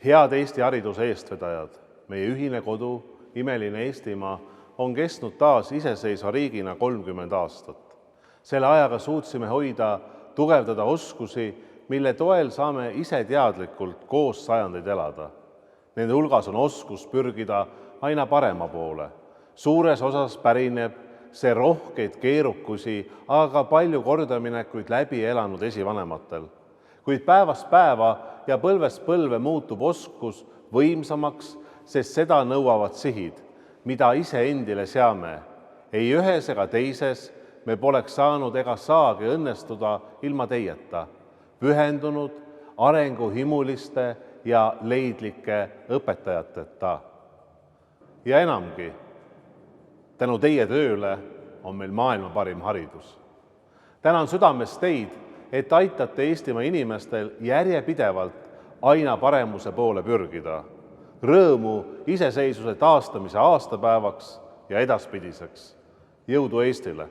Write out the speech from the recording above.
Head Eesti hariduse eestvedajad, meie ühine kodu, imeline Eestimaa on kestnud taas iseseisva riigina 30 aastat. Selle ajaga suutsime hoida, tugevdada oskusi, mille toel saame ise teadlikult koos sajandeid elada. Nende hulgas on oskus pürgida aina parema poole. Suures osas pärineb see rohkeid keerukusi, aga ka palju kordaminekuid läbi elanud esivanematel. Kuid päevast päeva ja põlvest põlve muutub oskus võimsamaks, sest seda nõuavad sihid, mida ise endile seame. Ei ühes ega teises me poleks saanud ega saagi õnnestuda ilma teieta, pühendunud, arenguhimuliste ja leidlike õpetajateta. Ja enamgi, tänu teie tööle on meil maailma parim haridus. Tänan südamest teid, et aitate Eestimaa inimestel järjepidevalt aina paremuse poole pürgida. Rõõmu iseseisvuse taastamise aastapäevaks ja edaspidiseks. Jõudu Eestile!